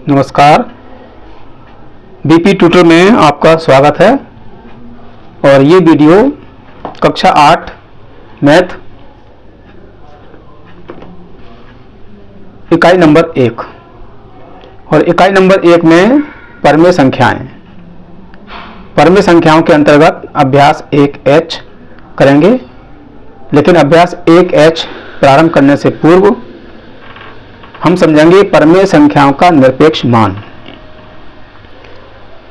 नमस्कार, BP tutor में आपका स्वागत है। और ये वीडियो कक्षा 8 मैथ इकाई नंबर 1 और इकाई नंबर 1 में परमेय संख्याएं, परमेय संख्याओं के अंतर्गत अभ्यास 1H करेंगे। लेकिन अभ्यास 1H प्रारंभ करने से पूर्व हम समझेंगे परमेय संख्याओं का निरपेक्ष मान।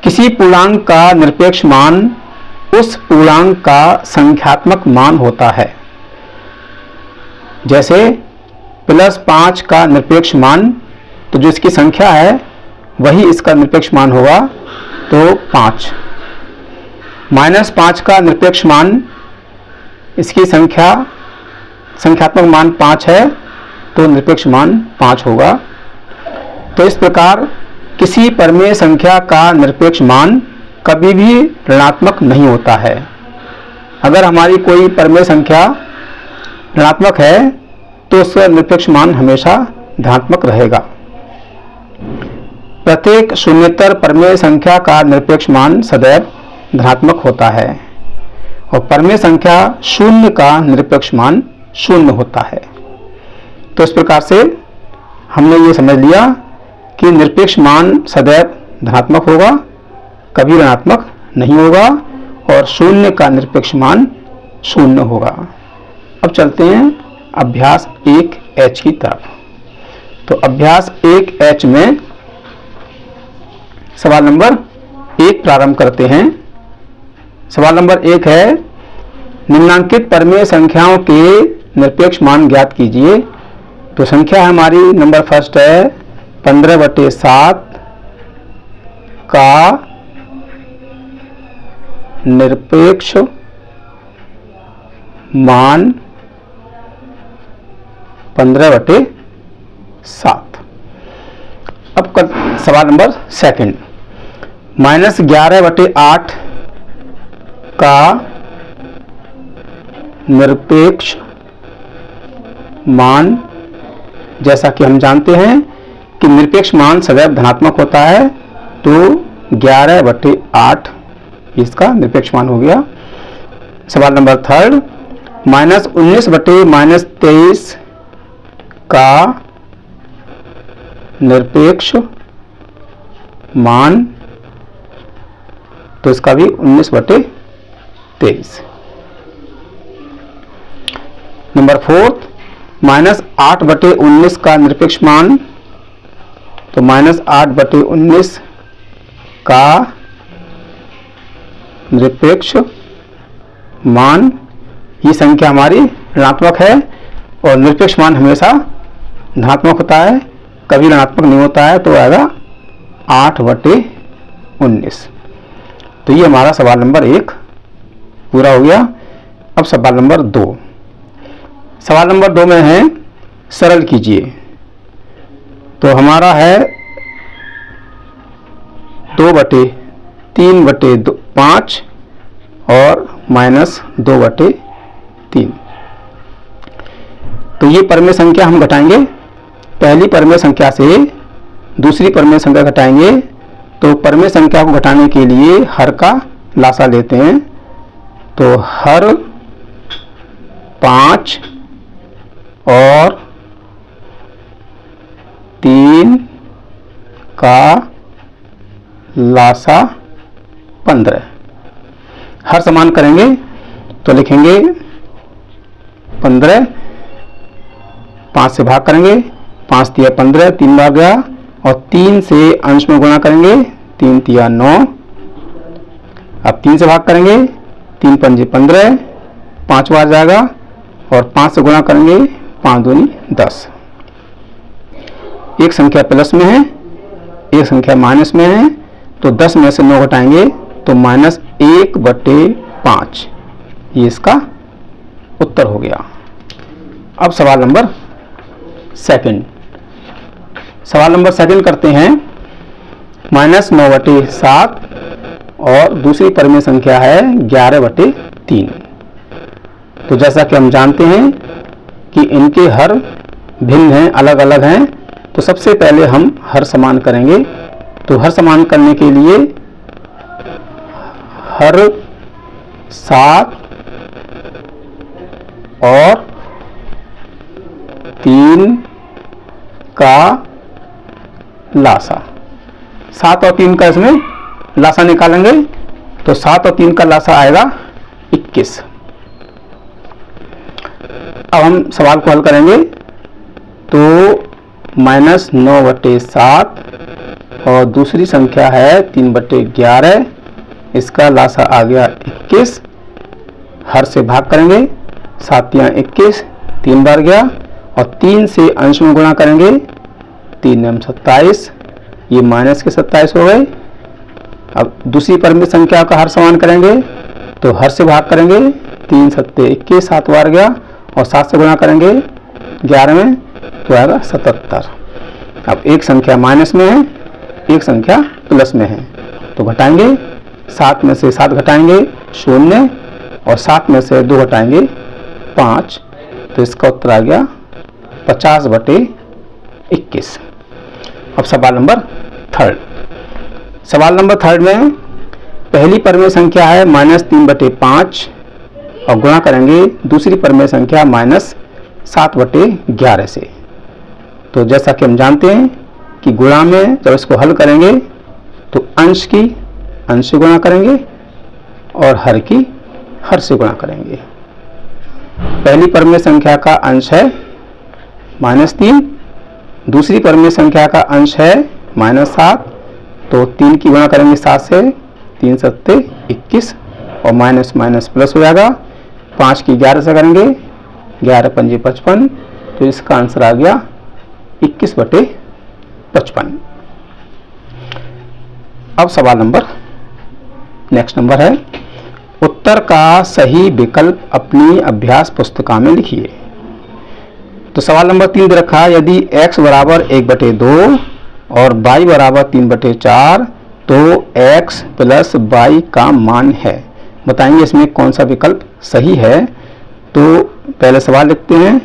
किसी पूर्णांक का निरपेक्ष मान उस पूर्णांक का संख्यात्मक मान होता है। जैसे +5 का निरपेक्ष मान, तो जो इसकी संख्या है वही इसका निरपेक्ष मान होगा, तो 5। -5 का निरपेक्ष मान, इसकी संख्यात्मक मान 5 है, तो निरपेक्ष मान 5 होगा। तो इस प्रकार किसी परमेय संख्या का निरपेक्ष मान कभी भी ऋणात्मक नहीं होता है। अगर हमारी कोई परमेय संख्या ऋणात्मक है तो उसका निरपेक्ष मान हमेशा धनात्मक रहेगा। प्रत्येक शून्येतर परमेय संख्या का निरपेक्ष मान सदैव धनात्मक होता है और परमेय संख्या शून्य का निरपेक्ष मान 0 होता है। तो इस प्रकार से हमने ये समझ लिया कि निरपेक्ष मान सदैव धनात्मक होगा, कभी ऋणात्मक नहीं होगा, और शून्य का निरपेक्ष मान 0 होगा। अब चलते हैं अभ्यास 1H की तरफ। तो अभ्यास 1H में सवाल नंबर 1 प्रारंभ करते हैं। सवाल नंबर 1 है, निम्नांकित परमेय संख्याओं के निरपेक्ष मान ज्ञात कीजिए। तो संख्या हमारी नंबर फर्स्ट है 15/7 का निरपेक्ष मान 15/7। अब सवाल नंबर सेकंड, -11/8 का निरपेक्ष मान। जैसा कि हम जानते हैं कि निरपेक्ष मान सदैव धनात्मक होता है, तो 11/8 इसका निरपेक्ष मान हो गया। सवाल नंबर थर्ड, -19/-23 का निरपेक्ष मान, तो इसका भी 19/23। नंबर फोर्थ, -8/19 का निरपेक्ष मान, तो -8/19 का निरपेक्ष मान। ये संख्या हमारी ऋणात्मक है और निरपेक्ष मान हमेशा धनात्मक होता है, कभी ऋणात्मक नहीं होता है, तो आएगा 8/19। तो ये हमारा सवाल नंबर 1 पूरा हो गया। अब सवाल नंबर 2। सवाल नंबर 2 में है, सरल कीजिए। तो हमारा है 2/3/5 और -2/3। तो ये परमेय संख्या हम घटाएंगे। पहली परमेय संख्या से दूसरी परमेय संख्या घटाएंगे। तो परमेय संख्या को घटाने के लिए हर का लासा लेते हैं। तो हर 5 और 3 का लासा 15। हर समान करेंगे तो लिखेंगे 15, 5 से भाग करेंगे, 5 तिया 15, 3 बार गया, और 3 से अंश में गुणा करेंगे, 3 तिया 9। अब 3 से भाग करेंगे, 3 पंजे 15, 5 बार जाएगा, और 5 से गुणा करेंगे, 5 दूनी 10। एक संख्या प्लस में है, एक संख्या माइनस में है, तो 10 में से 9 घटाएंगे तो -1/5। ये इसका उत्तर हो गया। अब सवाल नंबर सेकंड। सवाल नंबर सेकंड करते हैं। -9/7 और दूसरी परमेय संख्या है 11/3। तो जैसा कि हम जानते हैं कि इनके हर भिन्न हैं, अलग अलग हैं, तो सबसे पहले हम हर समान करेंगे। तो हर समान करने के लिए हर 7 और 3 का लासा, 7 और 3 का इसमें लासा निकालेंगे। तो 7 और 3 का लासा आएगा 21। अब हम सवाल को हल करेंगे। तो -9/7 और दूसरी संख्या है 3/11, इसका लासा आ गया 21। हर से भाग करेंगे, 7 या 21, 3 बार गया, और 3 से अंश में गुणा करेंगे, 3 एम 27, ये माइनस के 27 हो गए। अब दूसरी परिमित संख्या का हर समान करेंगे। तो हर से भाग करेंगे, 3 7 21, 7 बार गया, और 7 से गुणा करेंगे 11 में, तो आएगा 77। अब एक संख्या माइनस में है, एक संख्या प्लस में है, तो घटाएंगे, 7 में से 7 घटाएंगे 0, और 7 में से 2 घटाएंगे 5, तो इसका उत्तर आ गया 50/21। अब सवाल नंबर 3। सवाल नंबर 3 में पहली परिमेय संख्या है -3/5 और गुणा करेंगे दूसरी परिमेय संख्या -7/11 से। तो जैसा कि हम जानते हैं कि गुणा में जब इसको हल करेंगे तो अंश की अंश से गुणा करेंगे और हर की हर से गुणा करेंगे। पहली परिमेय संख्या का अंश है -3, दूसरी परिमेय संख्या का अंश है -7, तो 3 की गुणा करेंगे 7 से, 3 7 21, और माइनस माइनस प्लस हो जाएगा। 5 की 11 से करेंगे, 11 पंजे 55, तो इसका आंसर आ गया 21/55। अब सवाल नंबर नेक्स्ट नंबर है, उत्तर का सही विकल्प अपनी अभ्यास पुस्तिका में लिखिए। तो सवाल नंबर 3 दे रखा है, यदि x बराबर 1/2 और y बराबर 3/4 तो x प्लस y का मान है। बताएंगे इसमें कौन सा विकल्प सही है। तो पहले सवाल लिखते हैं,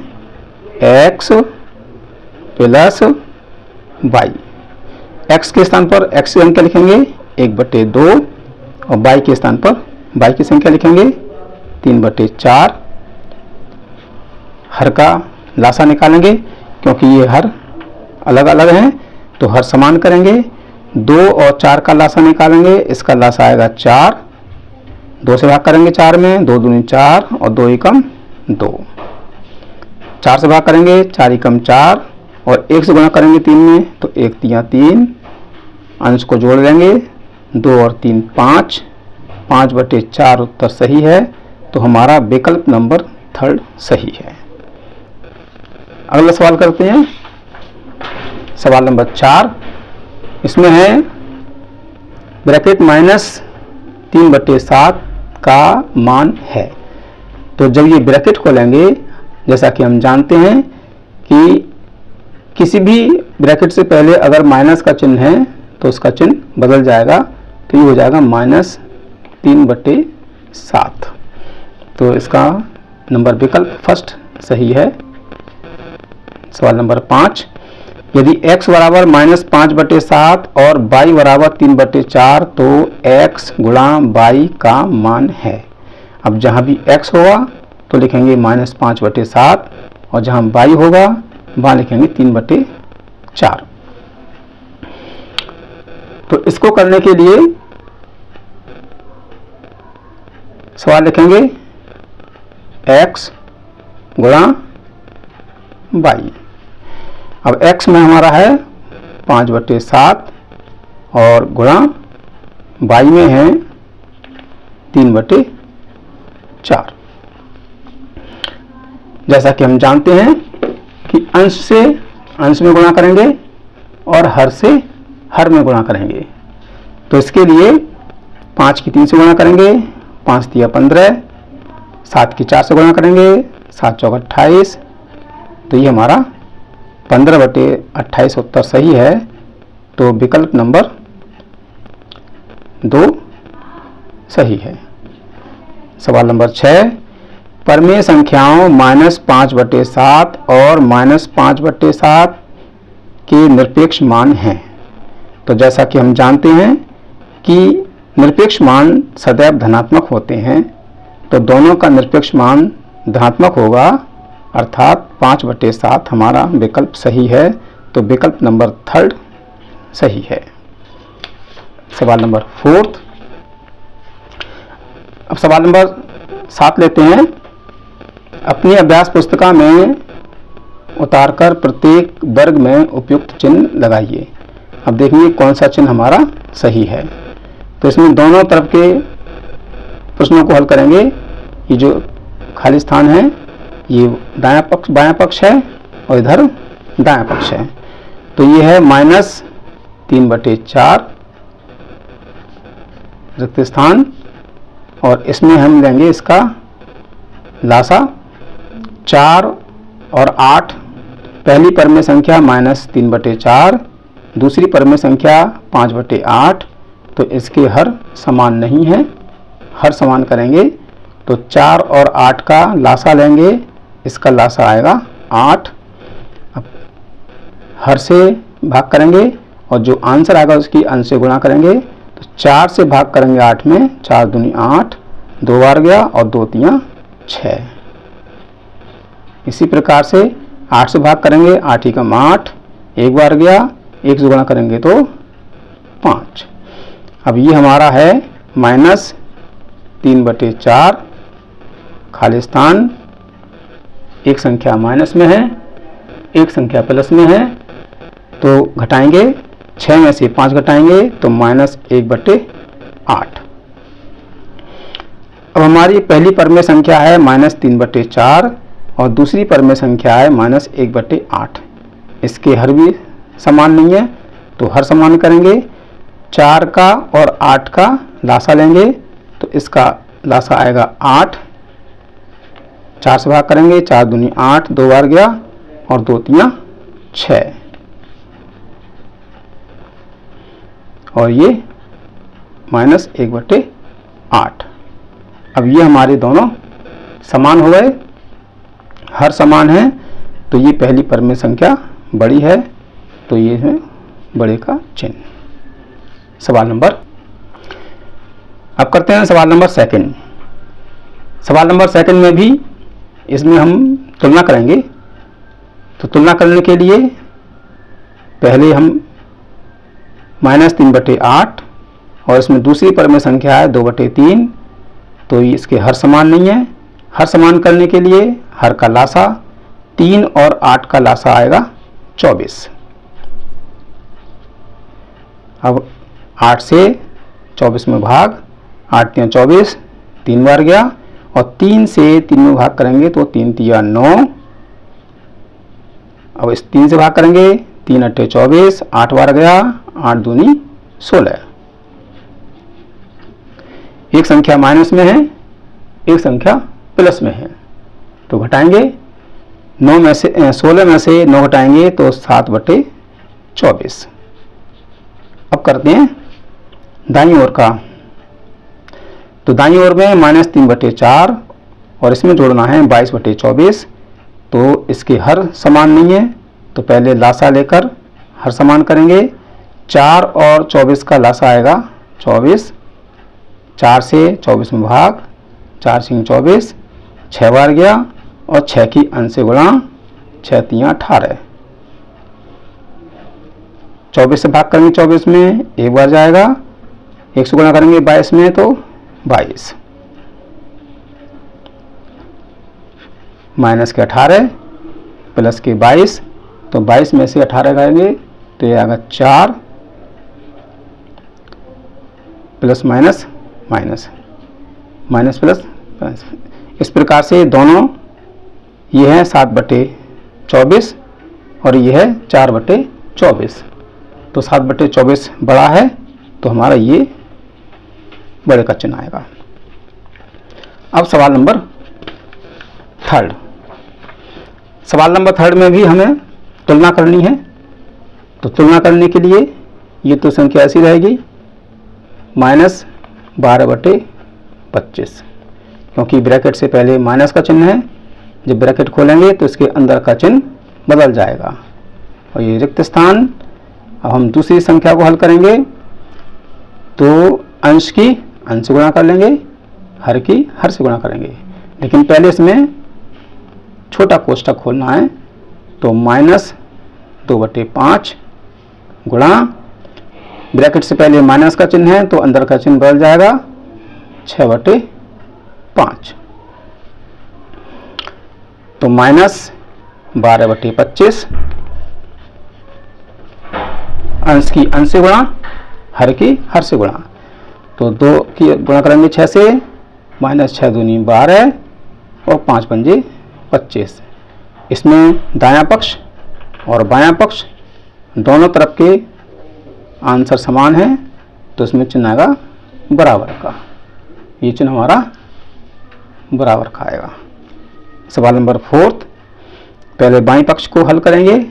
x प्लस y, x के स्थान पर x की संख्या लिखेंगे 1/2 और y के स्थान पर y की संख्या लिखेंगे 3/4। हर का लासा निकालेंगे, क्योंकि ये हर अलग अलग हैं, तो हर समान करेंगे। 2 और 4 का लासा निकालेंगे, इसका लासा आएगा 4, 2 से भाग करेंगे 4 में, 2 दूनी 4 और 2 एकम 2। 4 से भाग करेंगे, 4 एकम 4, और 1 से गुणा करेंगे 3 में, तो 1 3 3, अंश को जोड़ देंगे, 2 और 3 5, 5/4 उत्तर सही है। तो हमारा विकल्प नंबर 3 सही है। अगला सवाल करते हैं, सवाल नंबर 4। इसमें है ब्रैकेट -3/7 का मान है। तो जब ये ब्रैकेट खोलेंगे, जैसा कि हम जानते हैं कि किसी भी ब्रैकेट से पहले अगर माइनस का चिन्ह है तो उसका चिन्ह बदल जाएगा, तो ये हो जाएगा -3/7। तो इसका नंबर विकल्प फर्स्ट सही है। सवाल नंबर 5, यदि x बराबर -5/7 और y बराबर 3/4 तो x गुणा y का मान है। अब जहां भी x होगा तो लिखेंगे -5/7, और जहां y होगा वहां लिखेंगे 3/4। तो इसको करने के लिए सवाल लिखेंगे x गुणा y। अब x में हमारा है 5/7 और गुणा y में है 3/4। जैसा कि हम जानते हैं कि अंश से अंश में गुणा करेंगे और हर से हर में गुणा करेंगे। तो इसके लिए 5 की 3 से गुणा करेंगे, 5 3 15, 7 की 4 से गुणा करेंगे, 7 4 28, तो ये हमारा 15/28 उत्तर सही है। तो विकल्प नंबर 2 सही है। सवाल नंबर 6, परिमेय संख्याओं -5/7 और -5/7 के निरपेक्ष मान हैं। तो जैसा कि हम जानते हैं कि निरपेक्ष मान सदैव धनात्मक होते हैं, तो दोनों का निरपेक्ष मान धनात्मक होगा, अर्थात 5/7 हमारा विकल्प सही है। तो विकल्प नंबर 3 सही है। सवाल नंबर 4। अब सवाल नंबर 7 लेते हैं। अपनी अभ्यास पुस्तिका में उतारकर प्रत्येक वर्ग में उपयुक्त चिन्ह लगाइए। अब देखिए कौन सा चिन्ह हमारा सही है। तो इसमें दोनों तरफ के प्रश्नों को हल करेंगे। ये जो खाली स्थान है ये दायां पक्ष बायां पक्ष है और इधर दायां पक्ष है। तो ये है -3/4 रिक्त स्थान, और इसमें हम लेंगे इसका लासा 4 और 8। पहली परमेय संख्या -3/4, दूसरी परमेय संख्या 5/8। तो इसके हर समान नहीं है, हर समान करेंगे तो 4 और 8 का लासा लेंगे, इसका लासा आएगा 8। अब हर से भाग करेंगे और जो आंसर आएगा उसकी अंश से गुणा करेंगे। तो 4 से भाग करेंगे 8 में, 4 दूनी 8, 2 बार गया और 2 तियां 6। इसी प्रकार से 8 से भाग करेंगे, 8 एकम 8, 1 बार गया, 1 से गुणा करेंगे तो 5। अब ये हमारा है -3/4 खाली स्थान। एक संख्या माइनस में है, एक संख्या प्लस में है, तो घटाएंगे 6 में से 5 घटाएंगे तो -1/8। अब हमारी पहली परमेय संख्या है -3/4 और दूसरी परमेय संख्या है -1/8। इसके हर भी समान नहीं है, तो हर समान करेंगे। 4 का और 8 का लासा लेंगे, तो इसका लासा आएगा 8। 4 से भाग करेंगे, 4 दूनी 8, 2 बार गया और 2 तियां 6। और ये -1/8। अब ये हमारे दोनों समान हो गए, हर समान है, तो ये पहली परमेय संख्या बड़ी है, तो ये है बड़े का चिन्ह। सवाल नंबर, अब करते हैं सवाल नंबर 2। सवाल नंबर 2 में भी इसमें हम तुलना करेंगे। तो तुलना करने के लिए पहले हम -3/8 और इसमें दूसरी परमेय संख्या है 2/3, तो इसके हर समान नहीं है। हर समान करने के लिए हर का लासा 3 और 8 का लासा आएगा 24। अब 8 से 24 में भाग, 8 तियां 24, 3 बार गया और 3 से 3 में भाग करेंगे तो 3 तियां 9। अब इस 3 से भाग करेंगे, 3 अट्ठे 24, 8 बार गया, 8 दूनी 16। एक संख्या माइनस में है, एक संख्या प्लस में है, तो घटाएंगे 9 में से 16 में से 9 घटाएंगे तो 7/24। अब करते हैं दाईं ओर का। तो दाईं ओर में -3/4 और इसमें जोड़ना है 22/24, तो इसके हर समान नहीं है, तो पहले लासा लेकर हर समान करेंगे। 4 और 24 का लासा आएगा 24। 4 से 24 में भाग, 4 सिंह 24, 6 बार गया और 6 की अंश से गुणा, 6 तियां 18। 24 से भाग करेंगे 24 में, 1 बार जाएगा, 1 से गुणा करेंगे 22 में तो 22। माइनस के 18 प्लस के 22, तो 22 में से 18 गाएंगे तो ये आएगा 4 plus minus minus minus plus. इस प्रकार से दोनों ये है 7/24 और ये है 4/24। तो 7/24 बड़ा है, तो हमारा ये बड़े का चिन्ह आएगा। अब सवाल नंबर 3। सवाल नंबर 3 में भी हमें तुलना करनी है। तो तुलना करने के लिए ये तो संख्या ऐसी रहेगी -12/25, क्योंकि ब्रैकेट से पहले माइनस का चिन्ह है। जब ब्रैकेट खोलेंगे तो इसके अंदर का चिन्ह बदल जाएगा। और ये रिक्त स्थान। अब हम दूसरी संख्या को हल करेंगे तो अंश की अंश से गुणा कर लेंगे, हर की हर से गुणा करेंगे, लेकिन पहले इसमें छोटा कोष्ठक खोलना है। तो -2/5 गुणा, ब्रैकेट से पहले माइनस का चिन्ह है तो अंदर का चिन्ह बदल जाएगा 6/5। तो -12/25 अंश की अंश से गुणा, हर की हर से गुणा। तो 2 की गुणा करेंगे 6 से, -6 दूनी 12 और 5 पंजे 25। इसमें दायां पक्ष और बायां पक्ष दोनों तरफ के आंसर समान है तो इसमें चिन्ह आएगा बराबर का। ये चिन्ह हमारा बराबर का आएगा। सवाल नंबर 4, पहले बाईं पक्ष को हल करेंगे,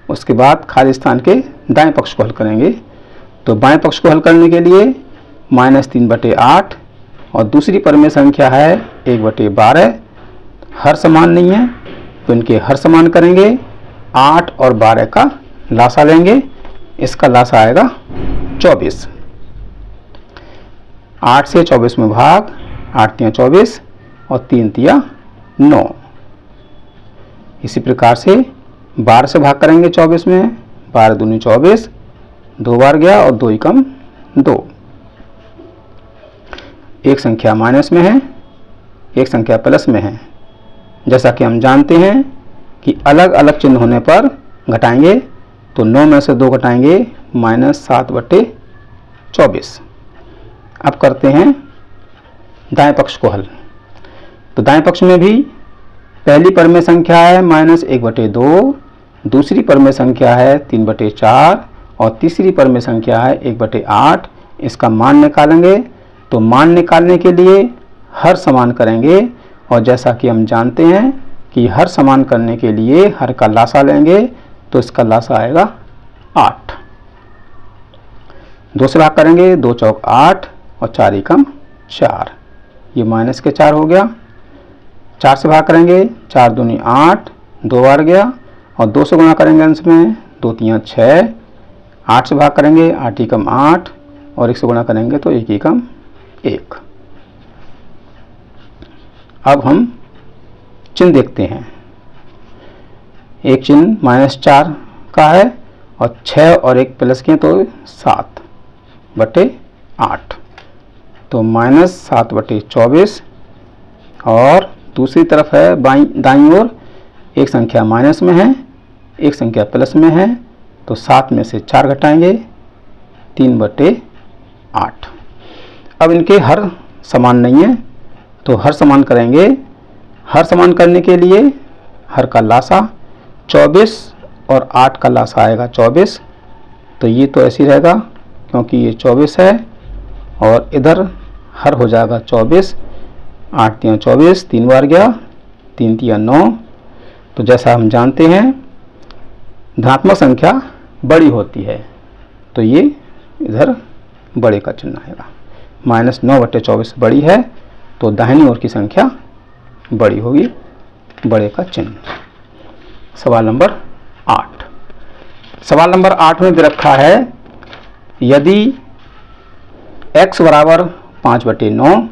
उसके बाद खाली स्थान के दाएं पक्ष को हल करेंगे। तो बाएं पक्ष को हल करने के लिए -3/8 और दूसरी परिमेय संख्या है 1/12। हर समान नहीं है तो इनके हर समान करेंगे। 8 और 12 का लासा लेंगे, इसका लासा आएगा 24। 8 से 24 में भाग, 8 तिया 24 और 3 तिया 9। इसी प्रकार से 12 से भाग करेंगे 24 में, 12 दूनी 24, 2 बार गया और 2 एकम 2। एक संख्या माइनस में है, एक संख्या प्लस में है। जैसा कि हम जानते हैं कि अलग अलग चिन्ह होने पर घटाएंगे, तो 9 में से 2 घटाएंगे, -7/24। अब करते हैं दाएं पक्ष को हल। तो दाएं पक्ष में भी पहली परिमेय संख्या है -1/2, दूसरी परिमेय संख्या है 3/4 और तीसरी परिमेय संख्या है 1/8। इसका मान निकालेंगे। तो मान निकालने के लिए हर समान करेंगे, और जैसा कि हम जानते हैं कि हर समान करने के लिए हर का लासा लेंगे, तो इसका लासा आएगा 8। 2 से भाग करेंगे, 2 चौक 8 और 4 एकम 4। ये -4 हो गया। 4 से भाग करेंगे, 4 दूनी 8, 2 बार गया और 2 से गुणा करेंगे अंश में, 2 तिया 6। 8 से भाग करेंगे, 8 एकम 8 और 1 से गुणा करेंगे तो 1 एकम 1। अब हम चिन्ह देखते हैं। एक चिन्ह -4 का है और 6 और 1 प्लस के तो 7/8। तो -7/24। और दूसरी तरफ है दाईं ओर, एक संख्या माइनस में है, एक संख्या प्लस में है, तो 7 में से 4 घटाएंगे, 3/8। अब इनके हर समान नहीं है तो हर समान करेंगे। हर समान करने के लिए हर का लासा 24 और 8 का लासा आएगा 24। तो ये तो ऐसे ही रहेगा क्योंकि ये 24 है और इधर हर हो जाएगा 24। 8 तिया 24, 3 बार गया, 3 तिया 9। तो जैसा हम जानते हैं धनात्मक संख्या बड़ी होती है तो ये इधर बड़े का चिन्ह आएगा। -9/24 बड़ी है तो दाहिनी ओर की संख्या बड़ी होगी, बड़े का चिन्ह। सवाल नंबर 8। सवाल नंबर 8 में दे रखा है यदि x बराबर 5/9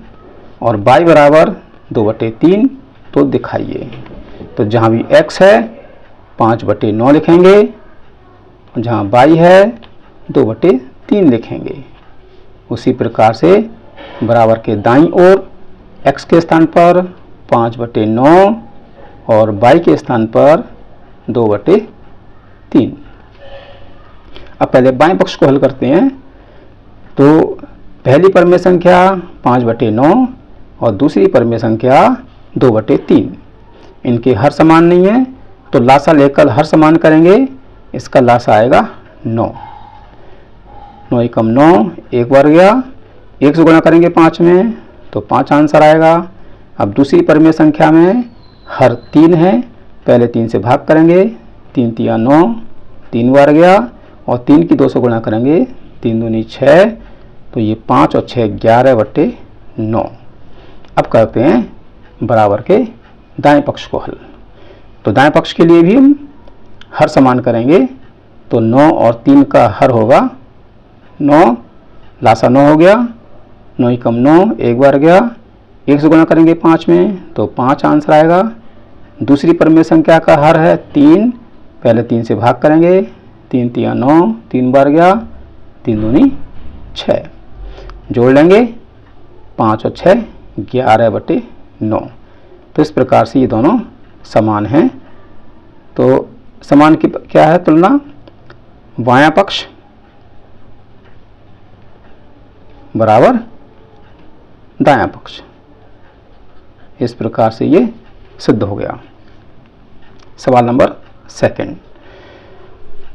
और y बराबर 2/3 तो दिखाइए। तो जहाँ भी x है 5/9 लिखेंगे, जहाँ y है 2/3 लिखेंगे। उसी प्रकार से बराबर के दाईं ओर x के स्थान पर 5/9 और y के स्थान पर 2/3। अब पहले बाएं पक्ष को हल करते हैं। तो पहली परिमेय संख्या 5/9 और दूसरी परिमेय संख्या 2/3। इनके हर समान नहीं है तो लासा लेकर हर समान करेंगे। इसका लासा आएगा 9। 9 एकम 9, 1 बार गया, 1 से गुणा करेंगे 5 में तो 5 आंसर आएगा। अब दूसरी परिमेय संख्या में हर 3 है, पहले 3 से भाग करेंगे, 3 तिया 9, 3 बार गया और 3 की 2 से गुणा करेंगे, 3 दूनी 6। तो ये 5 और 6 11/9। अब करते हैं बराबर के दाएं पक्ष को हल। तो दाएं पक्ष के लिए भी हम हर समान करेंगे। तो 9 और 3 का हर होगा 9, लासा 9 हो गया, 9 कम 9, 1 बार गया, 1 से गुणा करेंगे 5 में तो 5 आंसर आएगा। दूसरी परिमेय संख्या का हर है 3, पहले 3 से भाग करेंगे, 3 तिया 9, 3 बार गया, 3 दूनी 6, जोड़ लेंगे 5 और 6 11/9। तो इस प्रकार से ये दोनों समान हैं। तो समान की क्या है तुलना, बायां पक्ष बराबर दायां पक्ष, इस प्रकार से ये सिद्ध हो गया। सवाल नंबर सेकंड।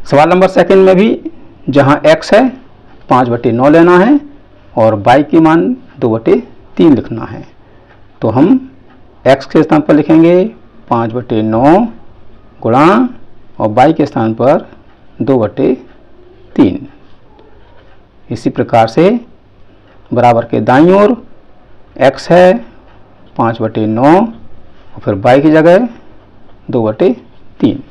सवाल नंबर सेकंड में भी जहां x है 5/9 लेना है और y की मान 2/3 लिखना है। तो हम x के स्थान पर लिखेंगे 5/9 गुणा और y के स्थान पर 2/3। इसी प्रकार से बराबर के दाईं ओर x है 5/9 और फिर y की जगह 2/3।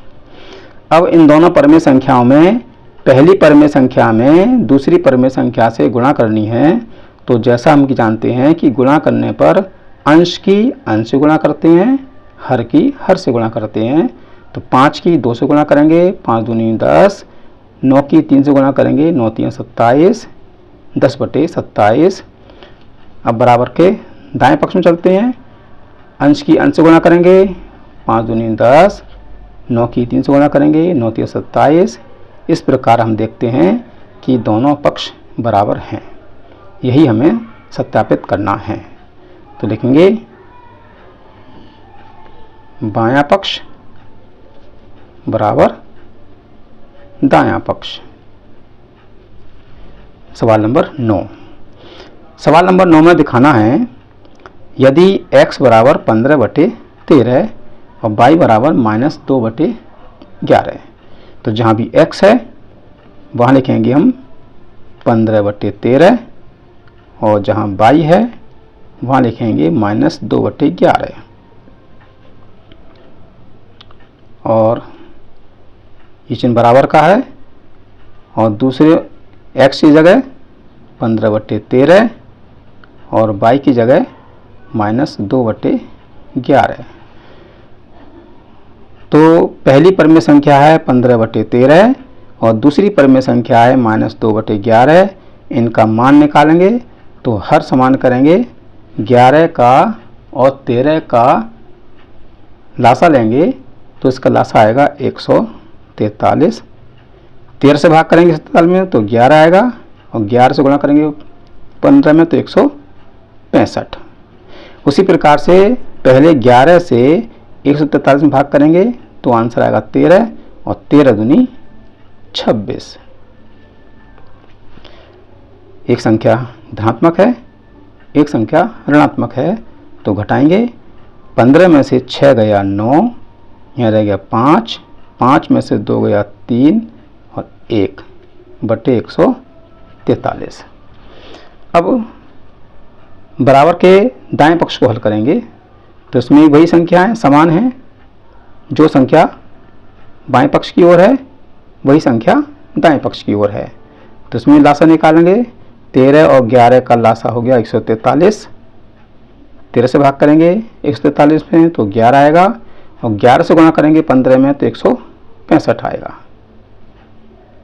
अब इन दोनों परिमेय संख्याओं में पहली परिमेय संख्या में दूसरी परिमेय संख्या से गुणा करनी है। तो जैसा हम जानते हैं कि गुणा करने पर अंश की अंश से गुणा करते हैं, हर की हर से गुणा करते हैं। तो 5 की 2 से गुणा करेंगे, 5 दूनी 10, 9 की 3 से गुणा करेंगे, 9 3 27, 10/27। अब बराबर के दाएं पक्ष में चलते हैं, अंश की अंश से गुणा करेंगे, 5 दूनी 10, 9 की 3 से गुणा करेंगे, 9 3 27। इस प्रकार हम देखते हैं कि दोनों पक्ष बराबर हैं। यही हमें सत्यापित करना है। तो लिखेंगे बायां पक्ष बराबर दायां पक्ष। सवाल नंबर 9। सवाल नंबर 9 में दिखाना है यदि x बराबर 15/13 और y बराबर -2/11। तो जहाँ भी x है वहाँ लिखेंगे हम 15/13 और जहाँ y है वहाँ लिखेंगे -2/11। और ये चिन्ह बराबर का है और दूसरे x की जगह 15/13 और y की जगह -2/11। तो पहली परिमेय संख्या है 15/13 और दूसरी परिमेय संख्या है -2/11। इनका मान निकालेंगे तो हर समान करेंगे, 11 का और 13 का लासा लेंगे तो इसका लासा आएगा 143। 13 से भाग करेंगे 47 में तो 11 आएगा और 11 से गुणा करेंगे 15 में तो 165। उसी प्रकार से पहले 11 से 143 में भाग करेंगे तो आंसर आएगा 13 और 13 दूनी 26। एक संख्या धनात्मक है, एक संख्या ऋणात्मक है। तो घटाएंगे, 15 में से 6 गया 9, यहाँ रह गया 5, 5 में से 2 गया 3 और 1/143। अब बराबर के दाएं पक्ष को हल करेंगे तो इसमें वही संख्याएं समान हैं। जो संख्या बाएं पक्ष की ओर है वही संख्या दाएं पक्ष की ओर है। तो इसमें लासा निकालेंगे, 13 और 11 का लासा हो गया 143। 13 से भाग करेंगे 143 में तो 11 आएगा और 11 से गुणा करेंगे 15 में तो 165 आएगा।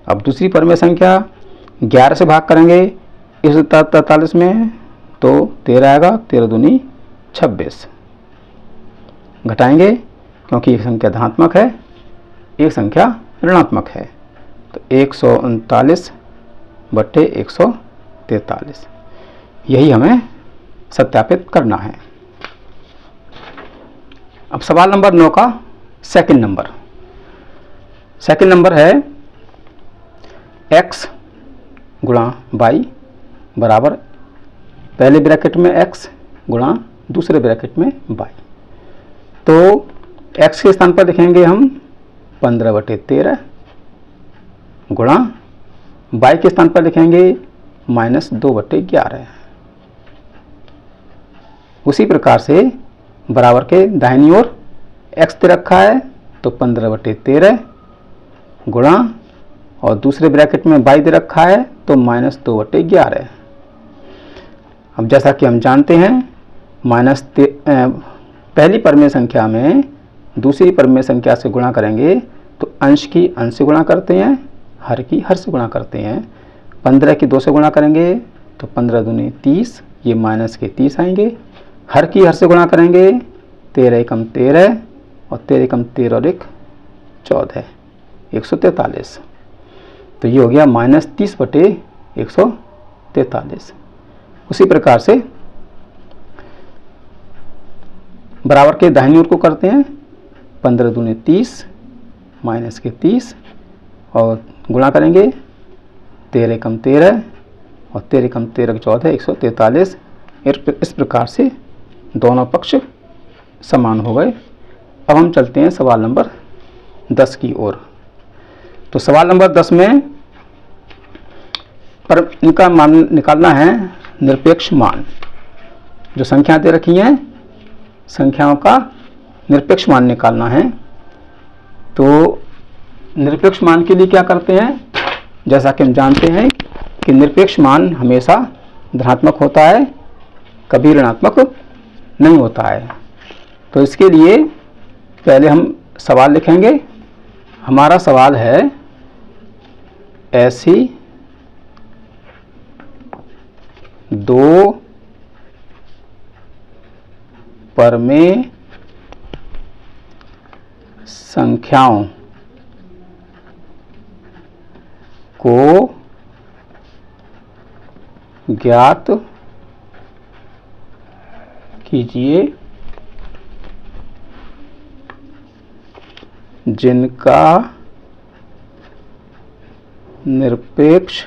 अब दूसरी परिमेय संख्या 11 से भाग करेंगे 143 में तो 13 आएगा, 13 दूनी 26। घटाएंगे क्योंकि एक संख्या धनात्मक है, एक संख्या ऋणात्मक है। तो 139/143, यही हमें सत्यापित करना है। अब सवाल नंबर 9 का सेकंड नंबर। सेकंड नंबर है x गुणा y बराबर पहले ब्रैकेट में x गुणा दूसरे ब्रैकेट में y। तो x के स्थान पर लिखेंगे हम 15/13 गुणा y के स्थान पर लिखेंगे -2/11। उसी प्रकार से बराबर के दाहिनी ओर x दे रखा है तो 15/13 गुणा और दूसरे ब्रैकेट में y दे रखा है तो -2/11। अब जैसा कि हम जानते हैं पहली परिमेय संख्या में दूसरी परिमेय संख्या से गुणा करेंगे तो अंश की अंश से गुणा करते हैं, हर की हर से गुणा करते हैं। 15 की 2 से गुणा करेंगे तो 15 दूनी 30, ये माइनस के 30 आएंगे। हर की हर से गुणा करेंगे 13 एकम 13 और 13 एकम 13 और 1 14, 143। तो ये हो गया -30/143। उसी प्रकार से बराबर के दाहिनी ओर को करते हैं। 15 दूनी 30 माइनस के 30 और गुणा करेंगे 13 एकम 13 और 13 एकम 13 के 14, 143। इस प्रकार से दोनों पक्ष समान हो गए। अब हम चलते हैं सवाल नंबर 10 की ओर। तो सवाल नंबर 10 में पर इनका मान निकालना है, निरपेक्ष मान। जो संख्या दे रखी हैं संख्याओं का निरपेक्ष मान निकालना है। तो निरपेक्ष मान के लिए क्या करते हैं, जैसा कि हम जानते हैं कि निरपेक्ष मान हमेशा धनात्मक होता है, कभी ऋणात्मक नहीं होता है। तो इसके लिए पहले हम सवाल लिखेंगे। हमारा सवाल है, ऐसी दो परिमेय संख्याओं को ज्ञात कीजिए जिनका निरपेक्ष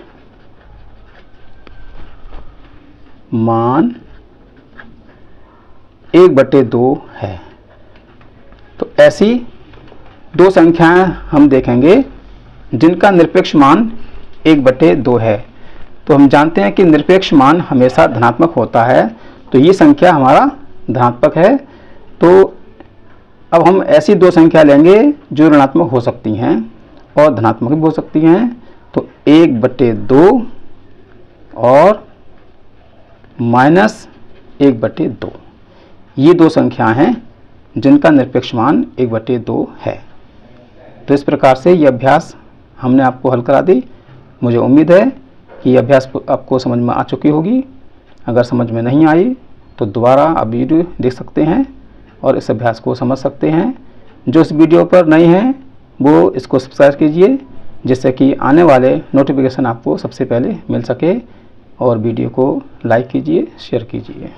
मान 1/2 है। तो ऐसी दो संख्याएं हम देखेंगे जिनका निरपेक्ष मान 1/2 है। तो हम जानते हैं कि निरपेक्ष मान हमेशा धनात्मक होता है, तो ये संख्या हमारा धनात्मक है। तो अब हम ऐसी दो संख्या लेंगे जो ऋणात्मक हो सकती हैं और धनात्मक भी हो सकती हैं। तो 1/2 और -1/2, ये दो संख्या हैं जिनका निरपेक्ष मान 1/2 है। तो इस प्रकार से ये अभ्यास हमने आपको हल करा दी। मुझे उम्मीद है कि ये अभ्यास आपको समझ में आ चुकी होगी। अगर समझ में नहीं आई तो दोबारा आप वीडियो देख सकते हैं और इस अभ्यास को समझ सकते हैं। जो इस वीडियो पर नए हैं वो इसको सब्सक्राइब कीजिए, जिससे कि आने वाले नोटिफिकेशन आपको सबसे पहले मिल सके। और वीडियो को लाइक कीजिए, शेयर कीजिए।